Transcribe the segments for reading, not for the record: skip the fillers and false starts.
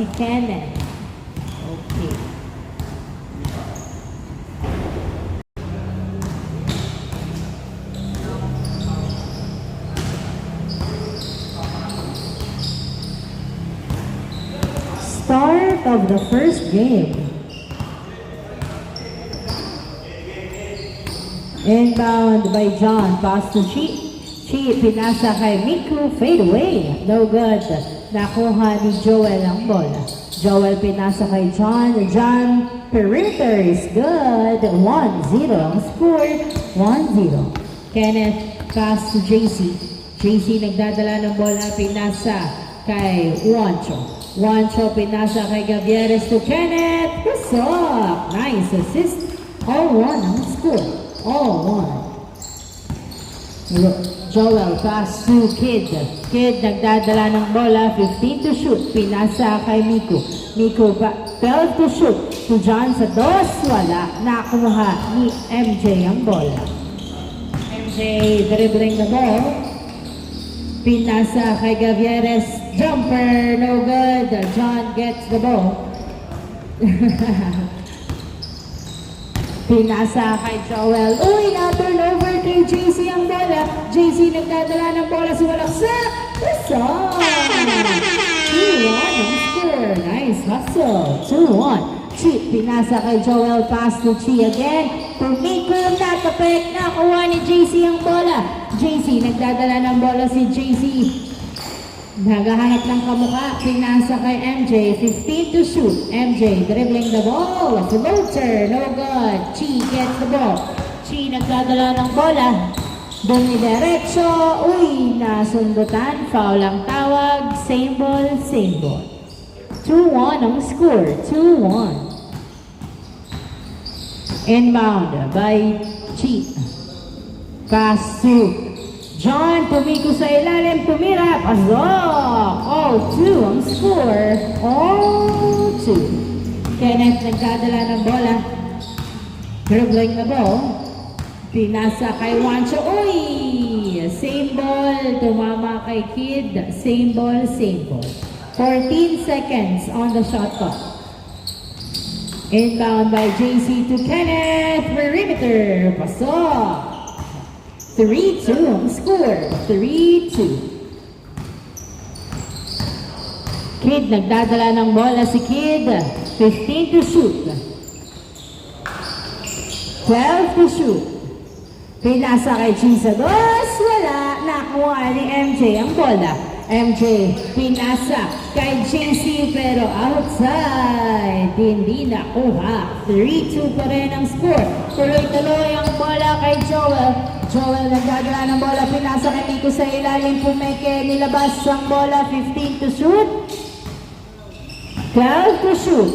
si Kenneth. Okay. Start of the first game. Inbound by John, pass to Chi. Chi, pinasa kay Miku, fade away. No good. Nakuha ni Joel ang bola. Joel pinasa kay John. John, perimeter is good. 1-0 ang score. 1-0. Kenneth, pass to JC. JC nagdadala ng bola, pinasa kay Juancho. Juancho pinasa kay Gavieres to Kenneth. Pasok! Nice assist. All 1 ang score. All 1. Joel pass to Kid. Kid nagdadala ng bola, 15 to shoot. Pinasa kay Miku. Miku 12 to shoot. To John sa dos. Wala. Nakuha ni MJ ang bola. MJ dribbling the ball. Pinasa kay Gavieres. Jumper. No good. John gets the ball. Pinasa kay Joel. Uy, na-turnover kay JC ang bola. JC nagdadala ng bola sa walaksak. Pasok! 2-1 ang score. Nice hustle. 2-1. Chi, pinasa kay Joel. Pass to Chi again. Pumiko, natapik. Nakuha ni JC ang bola. JC, nagdadala ng bola si JC. Nagahanap ng kamukha, pinasa kay MJ, 15 to shoot. MJ dribbling the ball, floater, no good. Chi gets the ball. Chi nagdadala ng bola. Dumidiretso, uy, nasundutan, foul ang tawag, same ball, same ball. 2-1 ang score, 2-1. Inbound by Chi. Pass to John, pumiko sa ilalim, tumira, pasok! All 2 ang score. All 2. Kenneth nagdadala ng bola. Dribbling the ball. Pinasa kay Juancho. Uy! Same ball. Tumama kay Kid. Same ball, same ball. 14 seconds on the shot clock. Inbound by JC to Kenneth. Perimeter. Pasok! 3-2 ang score. 3-2. Kid, nagdadala ng bola si Kid. 15 to shoot. 12 to shoot. Pinasa kay Chisados. Wala. Nakuha ni MJ ang bola. MJ, pinasa kay JC pero outside. Hindi nakuha. 3-2 pa rin ang score. Tuloy-tuloy ang bola kay Joel. Joel nagdadala ng bola, pinasa kay Miku sa ilalim, pumeke, nilabas ang bola, 15 to shoot. 12 to shoot.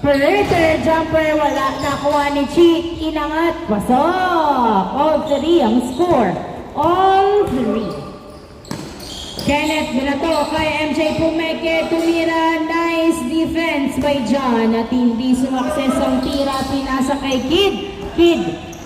Perimeter jumper, wala, nakuha ni Chi, inangat, pasok. All 3 ang score. All 3. Kenneth binato kay MJ pumeke, tumira, nice defense by John at hindi sumakses ang tira, pinasa kay Kid. Kid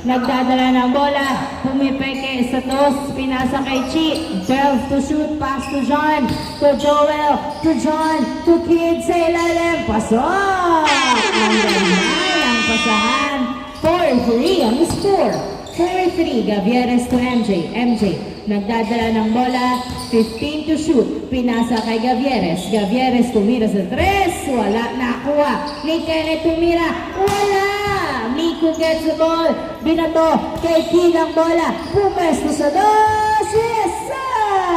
nagdadala ng bola, pumipeke sa tos, pinasa kay Chi, 12 to shoot, pass to John, to Joel, to John, to Kid sa ilalim, pasok! Ang ganda ang pasahan, 4-3 ang score, 4-3, Gavieres to MJ, MJ, nagdadala ng bola, 15 to shoot, pinasa kay Gavieres, Gavieres tumira sa 3, wala, nakuha, ni Kenneth tumira, wala! Miku gets the ball. Binato kay Kid ang bola. Pumesto sa dos. Yes, sir!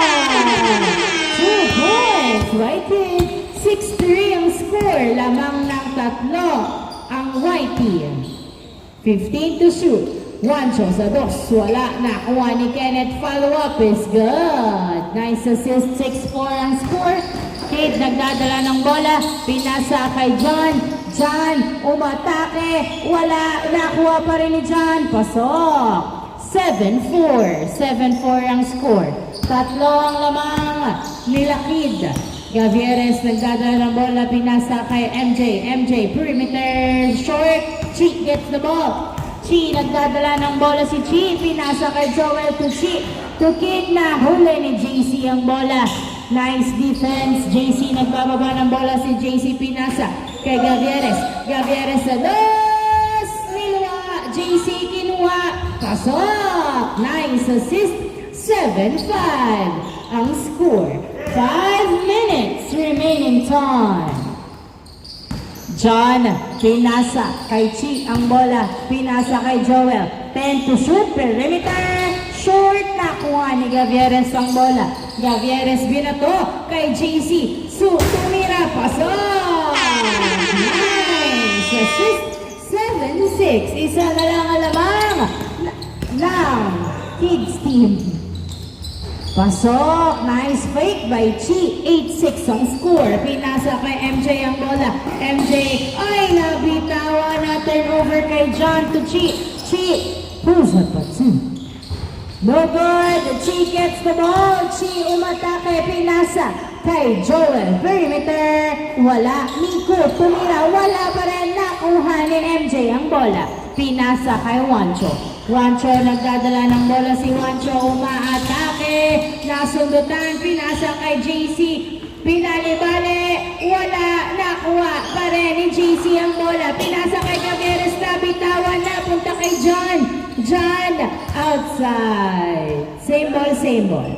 2 points. Right, Kid? 6-3 ang score. Lamang ng 3 ang white team. 15 to shoot. Juancho sa dos. Wala. Nakuha ni Kenneth. Follow up is good. Nice assist. 6-4 ang score. Kid nagdadala ng bola. Pinasa kay John. John, umatake, wala, nakuha pa rin ni John, pasok. 7-4, 7-4 ang score. 3 ang lamang nila Kid. Gavieres nagdadala ng bola, pinasa kay MJ. MJ, perimeter, short, Chi gets the ball. Chi, nagdadala ng bola si Chi, pinasa kay Joel to Chi. To Kid na huli ni JC ang bola. Nice defense. JC nagbababa ng bola si JC Pinasa kay Gavieres. Gavieres sa dos. Niluwa. JC kinuha. Pasok. Nice assist. 7-5 ang score. 5 minutes remaining time. John Pinasa kay Chi ang bola. Pinasa kay Joel. 10 to shoot. Perimeter. Short. Nakuha ni Gavieres ang bola. Gavieres binato kay JC. Tumira. Pasok. Nice assist. 7-6. Isa na lang alamang ng Kids team. Pasok. Nice fake by Chi. 8-6 ang score. Pinasa kay MJ ang bola. MJ ay nabitawan na turnover kay John to Chi. Chi pulls up a 2. No good. Chi gets the ball. Chi umatake. Pinasa kay Joel. Perimeter. Wala. Miko tumira. Wala pa rin. Nakuha ni MJ ang bola. Pinasa kay Juancho. Juancho nagdadala ng bola si Juancho. Umaatake. Nasundutan. Pinasa kay JC. Pinali-bali. Wala. Nakuha pa rin ni JC ang bola. Pinasa kay Gavieres. Nabitawan na. Punta kay John. John outside. Same ball.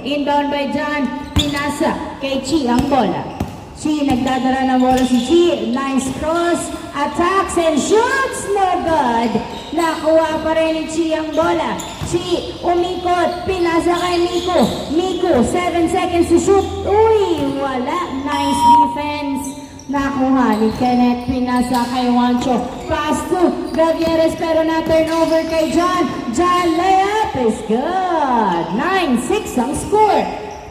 Inbound by John. Pinasa kay Chi ang bola. Chi nagdadala ng bola si Chi. Nice cross. Attacks and shoots. No good. Nakuha pa rin ni Chi ang bola. Chi umikot. Pinasa kay Miko. Miko 7 seconds to shoot. Uy, wala. Nice defense. Nakuha ni Kenneth. Pinasa kay Juancho. Pass to Gavieres pero na turnover kay John. John layup is good. 9-6 ang score.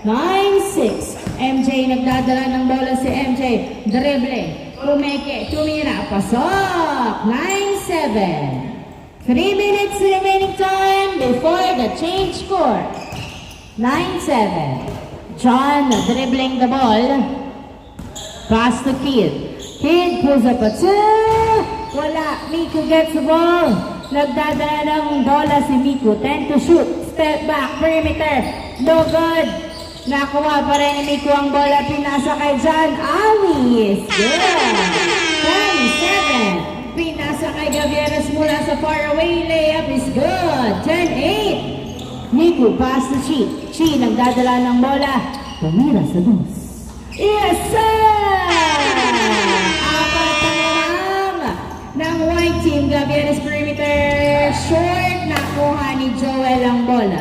9-6. MJ nagdadala ng bola si MJ. Dribbling. Pumeke. Tumira. Pasok. 9-7. 3 minutes remaining time before the change score. 9-7. John dribbling the ball. Pass to Kid. Kid pulls up a 2. Wala. Miko gets the ball. Nagdadala ng bola si Miko. 10 to shoot. Step back. Perimeter. No good. Nakuha pa rin ni Miko ang bola. Pinasa kay John. Ali is good. 10-7. Pinasa kay Gavieres mula sa far away. Layup is good. 10-8. Miko pass to Chi. Chi nagdadala ng bola. Tumira sa dos. Yes, sir! Apat na lang ng white team. Gavieres perimeter. Short. Nakuha ni Joel ang bola.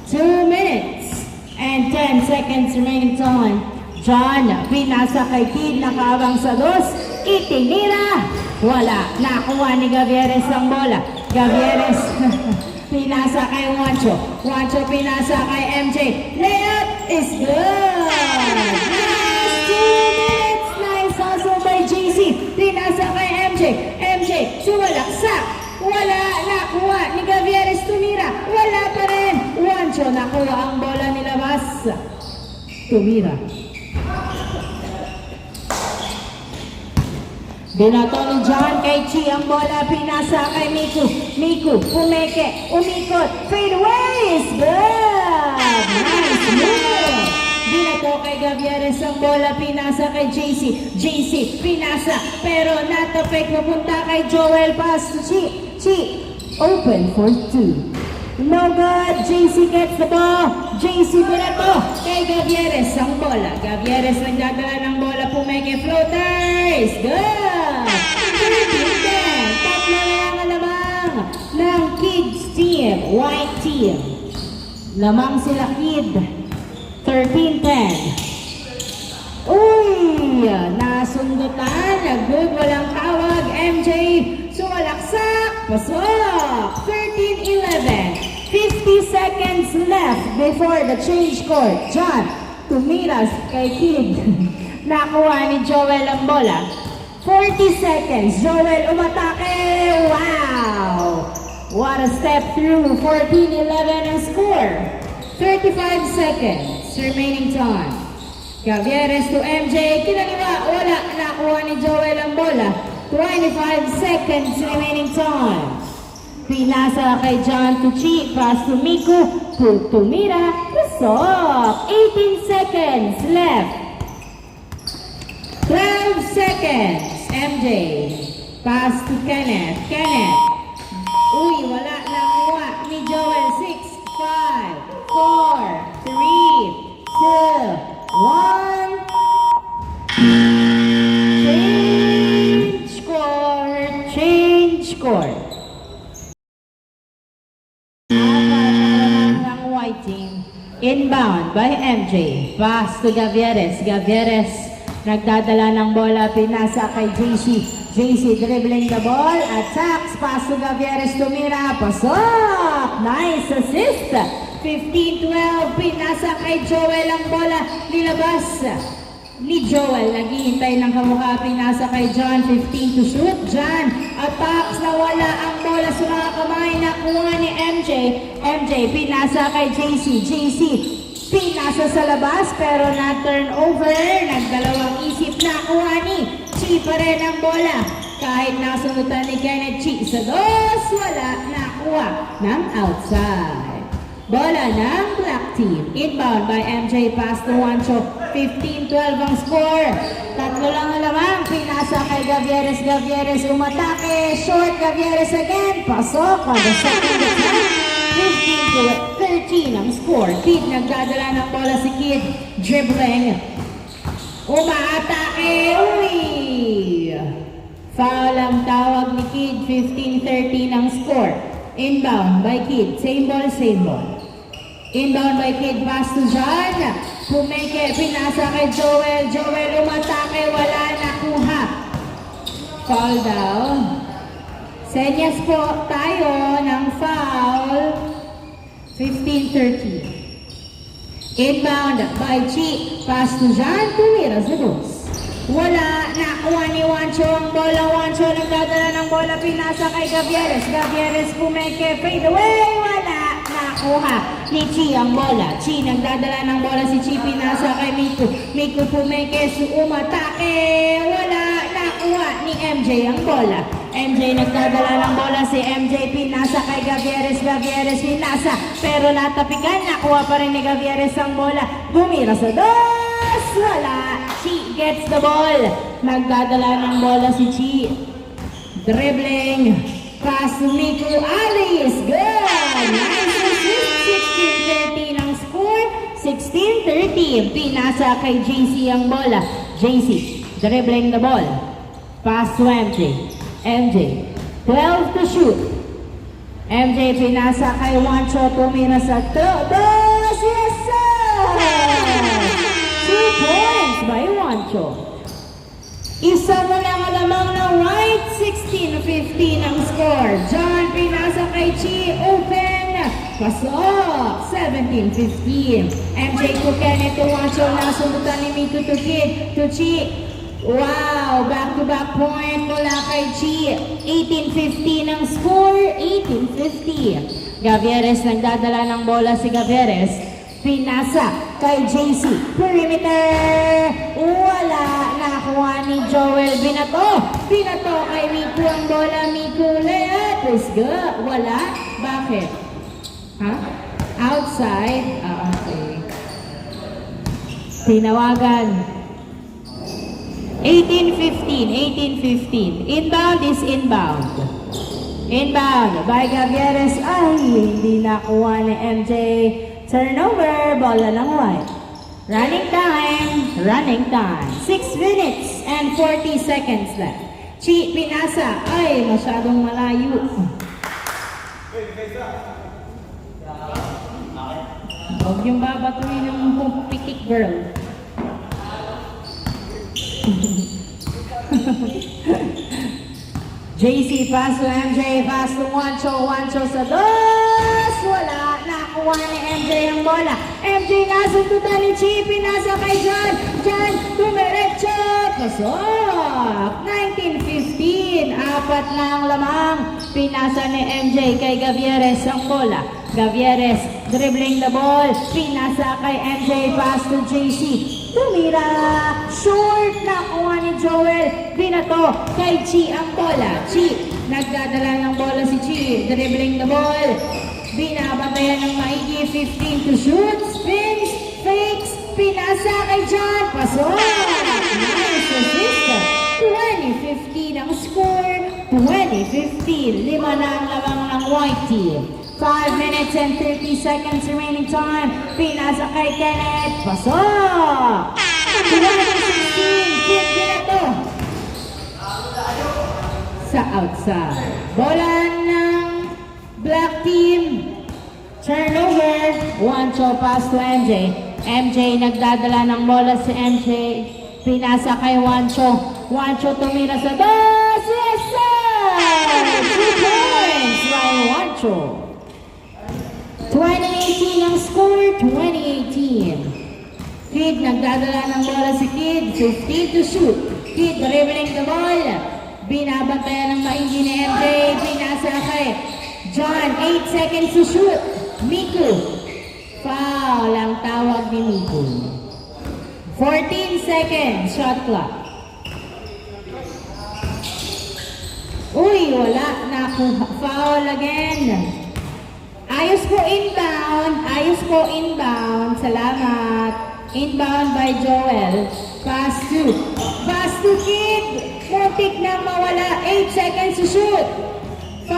2 minutes and 10 seconds remaining time. John, pinasa kay Kid. Nakabang sa dos. Itinira. Wala. Nakuha ni Gavieres ang bola. Gavieres pinasa kay Juancho. Juancho pinasa kay MJ. Layup is good. 2 minutes. Nice hustle by JC. Pinasa kay MJ. MJ, sumalaksak. Wala. Nakuha ni Gavieres. Tumira. Wala pa rin. Juancho, nakuha ang bola nilabas. Tumira. Binato ni John kay Chi ang bola. Pinasa kay Miku. Miku, umeke. Umikot. Fade away is good. Nice move. Binato kay Gavieres ang bola. Pinasa kay JC. JC, pinasa. Pero natapik. Pupunta kay Joel. Pass to Chi. Chi, open for 2. No good. JC gets the ball. JC binato kay Gavieres ang bola. Gavieres nagdadala ng bola. Pumeke floater. Is good. 13-10. Tatlo na lang ang lamang ng Kids team. White team. Lamang sila Kid. 13-10. Uy! Nasundutan. Good. Walang tawag. MJ. Sumalaksak. Pasok. 13-11. 50 seconds left before the change court. John, tumiras kay Kid. Nakuha ni Joel ang bola. 40 seconds. Joel umatake. Wow! What a step through. 14-11 ang score. 35 seconds remaining time. Gavieres to MJ. Kinaliwa. Wala. Nakuha ni Joel ang bola. 25 seconds remaining time. Pinasa kay John to Chi. Pass to Miku. To Tumira. Pasok. 18 seconds left. 12 seconds. MJ. Pass to Kenneth. Kenneth. Uy, wala na kuha ni Joel. 6, 5, 4, 3, 2, 1. Change score. Change score. Apat ng white team. Inbound by MJ. Pass to Gavieres. Gavieres nagdadala ng bola. Pinasa kay JC. JC dribbling the ball. Attacks. Pass to Gavieres. Tumira. Pasok. Nice assist. 15-12. Pinasa kay Joel ang bola. Nilabas ni Joel. Naghihintay ng kamukha. Pinasa kay John. 15 to shoot. John. Attacks. Nawala ang bola sa mga kamay. Nakuha ni MJ. MJ. Pinasa kay JC. JC. Pinasa sa labas pero na-turn over. Nagdalawang isip. Nakuha ni Chi pa rin ang bola. Kahit nasunutan ni Kenneth Chi sa dos, wala nakuha ng outside. Bola ng black team. Inbound by MJ. Pass to Juancho. 15-12 ang score. Tatlo lang ang lamang. Pinasa kay Gavieres. Gavieres umatake. Short. Gavieres again. Pasok on the second attempt. 15-13 ang score. Kid nagdadala ng bola si Kid. Dribbling. Umaatake. Uy! Foul ang tawag ni Kid. 15-13 ang score. Inbound by Kid. Same ball, same ball. Inbound by Kid. Pass to John. Pumeke. Pinasa kay Joel. Joel umatake. Wala nakuha. Foul down. Senyas po tayo ng foul. 15-13. Inbound by Chi. Pass to John. Tumira sa dos. Wala. Nakuha ni Juancho ang bola. Juancho nagdadala ng bola. Pinasa kay Gavieres. Gavieres pumeke. Fade away. Wala. Nakuha ni Chi ang bola. Chi nagdadala ng bola. Si Chi pinasa kay Miku. Miku pumeke. Umatake. Wala. Nakuha ni MJ ang bola. MJ nagdadala ng bola. Si MJ pinasa kay Gavieres. Gavieres pinasa. Pero natapikan. Nakuha pa rin ni Gavieres ang bola. Bumira sa dos. Wala. Chi gets the ball. Nagdadala ng bola si Chi. Dribbling. Pass to Miku. Alice. Good. Nice assist. 16-13 ang score. 16-13. Pinasa kay JC ang bola. JC dribbling the ball. Pass to MJ. MJ. 12 to shoot. MJ pinasa kay Juancho. Tumira sa dos. Yes, sir! 2 points by Juancho. Isa mo lang alamang na right. 16-15 ang score. John pinasa kay Chi. Open. Pasok. 17-15. MJ to Kenneth to Juancho. Nasundutan ni Miku to Kid. To Chi. Wow! Back-to-back point mula kay Chi. 18-15 ang score. 18-15. Gavieres nagdadala ng bola si Gavieres. Pinasa kay JC. Perimeter. Wala. Nakuha ni Joel. Binato. Binato kay Miku ang bola. Miku layup. Let's go. Wala. Bakit? Ha? Outside. Okay. Tinawagan. 18-15. Inbound is inbound. Inbound by Gavieres. Ay, hindi nakuha ni MJ. Turnover. Bola ng white. Running time. 6 minutes and 40 seconds left. Chi pinasa. Ay, masyadong malayo. Huwag yung babatuin ng pikik girl. JC pass to MJ, pass to Juancho. Juancho sa dos. Wala. Nakuha ni MJ ang bola. MJ nasundutan ni Chi. Pinasa kay John. John dumiretso. Pasok. 19-15. Apat na ang lamang. Pinasa ni MJ kay Gavieres ang bola. Gavieres dribbling the ball. Pinasa kay MJ. Pass to JC. Tumira. Short. Nakuha ni Joel. Binato kay Chi ang bola. Chi Nagdadala ng bola si Chi. Dribbling the ball. Binabantayan ng maigi. 15 to shoot. Spins. Fakes. Pinasa kay John. Pasok. Nice assist. 20-15 ang score. 20-15. 5 na ang labang ng white team. 5 minutes and 30 seconds remaining time. Pinasa kay Kenneth. Pasok. 20-16. Kid Ginato. Sa outside. Bola ng black team. Turnover. Juancho pass to MJ. MJ nagdadala ng bola si MJ. Pinasa kay Juancho. Juancho tumira sa dos. Yes, sir! 2 points by Juancho. 2018 ang score. 2018. Kid nagdadala ng bola si Kid. 15 to shoot. Kid dribbling the ball. Binabantayan ng maigi ni MJ. Pinasa kay John. 8 seconds to shoot. Miku. Foul ang tawag ni Miku. 14 seconds. Shot clock. Uy, wala. Nakuha. Foul again. Ayos po inbound. Ayos po inbound. Salamat. Inbound by Joel. Pass to Kid. Muntik na mawala. 8 seconds to shoot. 5,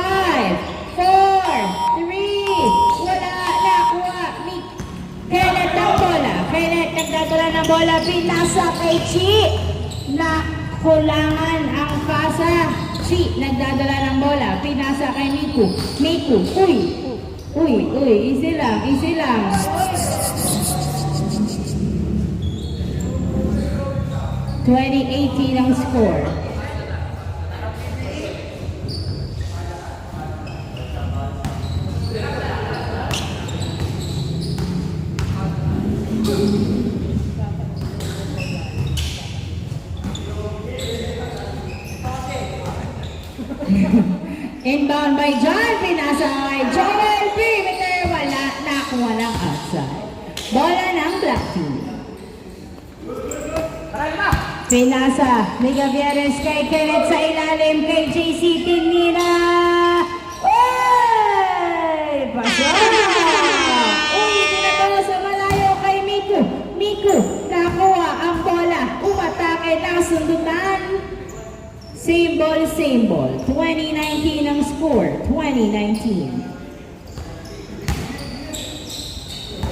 4, 3. Wala. Nakuha. Kenneth ng bola. Kenneth nagdadala ng bola. Pinasa kay Chi. Nakulangan ang pasa. Chi nagdadala ng bola. Pinasa kay Miku. Miku. Uy. Easy lang. 2018 ang score. Inbound by John. Pinasa kay Joel. Perimeter. Wala. Nakuha ng outside. Bola ng black team. Pinasa ni Gavieres kay Kenneth sa ilalim kay JC Tinira. Uy! Pasok! Uy, pinatalo sa malayo kay Miku. Miku, nakuha ang bola. Umatake ng sundutan. Same ball. 2019 ang score. 2019.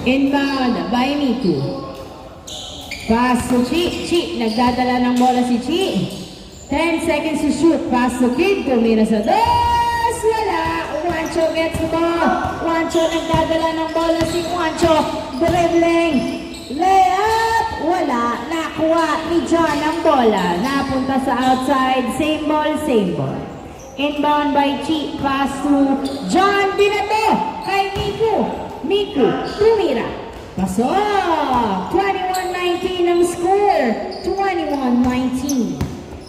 Inbound by Miku. Pass to Chi. Nagdadala ng bola si Chi. 10 seconds to shoot. Pass to Kid. Tumira sa dos. Wala. Juancho gets the ball. Juancho nagdadala ng bola si Juancho. Dribbling. Layup. Wala. Nakuha ni John ang bola. Napunta sa outside. Same ball. Inbound by Chi. Pass to John. Binato. Kay Miku. Tumira. Pasok! 21-19 ang score. 21-19.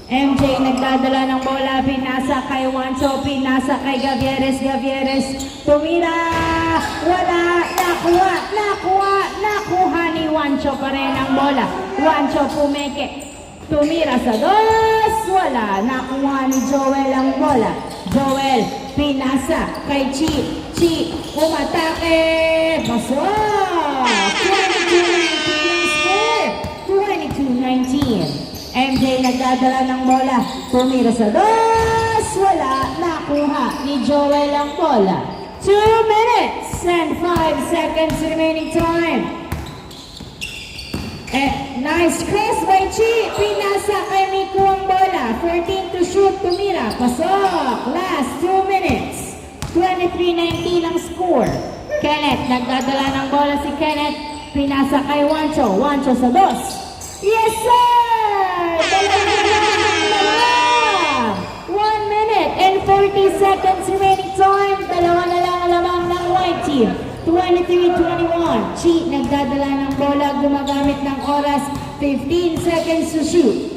MJ nagdadala ng bola. Pinasa kay Juancho. Pinasa kay Gavieres. Tumira. Wala. Nakuha ni Juancho pa rin ang bola. Juancho pumeke. Tumira sa dos. Wala. Nakuha ni Joel ang bola. Joel. Pinasa kay Chi. Umatake. Pasok! 22-19 ang score. 22-19. MJ nagdadala ng bola. Tumira sa dos. Wala. Nakuha ni Joel ang bola. 2 minutes and 5 seconds remaining time. Nice cross by Chi. Pinasa kay Miku ang bola. 14 to shoot. Tumira. Pasok. Last 2 minutes. 23-19 ang score. Kenneth, nagdadala ng bola si Kenneth. Pinasa kay Juancho. Juancho sa dos. Yes, sir! 1 minute and 40 seconds remaining time. Dalawa na lang ang lamang ng white team. 23-21. Chi, nagdadala ng bola. Gumagamit ng oras. 15 seconds to shoot.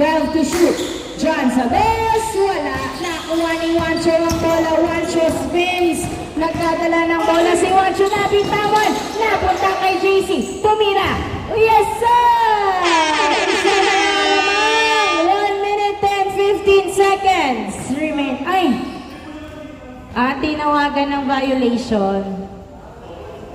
12 to shoot. John sa dos. Wala. Nakuha ni Juancho ang bola. Juancho spins. Nagdadala ng bola si Juancho. Napitawan. Napunta kay JC. Tumira. Yes, sir! Isa na lamang. 1 minute and 15 seconds. tinawagan ng violation.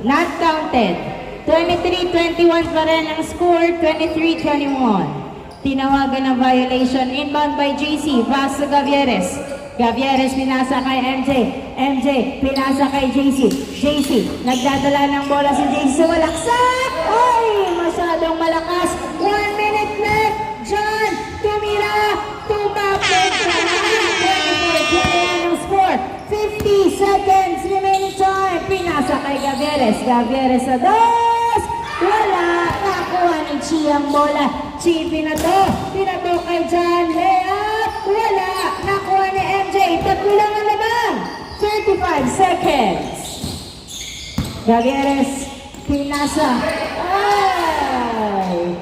Not counted. 23-21 pa rin ang score, 23-21. Tinawagan ng violation, inbound by JC, pass to Gavieres. Gavieres pinasa kay MJ. MJ pinasa kay JC. JC nagdadala ng bola si JC sa walaksak. Ay, masyadong malakas. 1 minute left. John tumira. Tumapit. 24-21 ang score. 50 seconds remaining time. Pinasa kay Gavieres. Gavieres sa dos. Wala. Nakuha ni Chi ang bola. Chi pinato. Pinato kay John. Layup. Wala. Nakuha ni MJ. Tatlo lang ang labang. 35 seconds. Gavieres. Pinasa. Ay.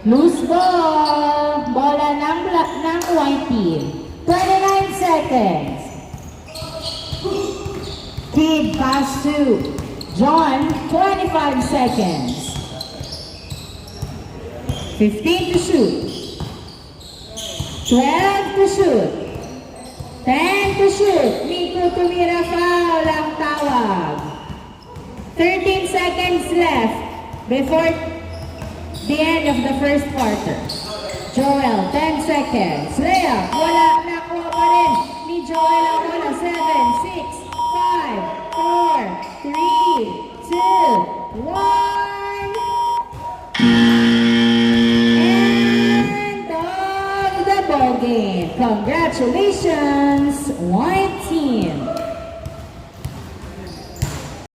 Loose ball. Bola ng white team. 29 seconds. Kid pass to John. 25 seconds. 15 to shoot. 12 to shoot. 10 to shoot. Miko tumira, foul ang tawag. 13 seconds left before the end of the first quarter. Joel, 10 seconds. Layup, wala, nakuha pa rin ni Joel ang bola. 7, 6, 5, 4, 3, 2, 1. End of the ball game. Congratulations, white team.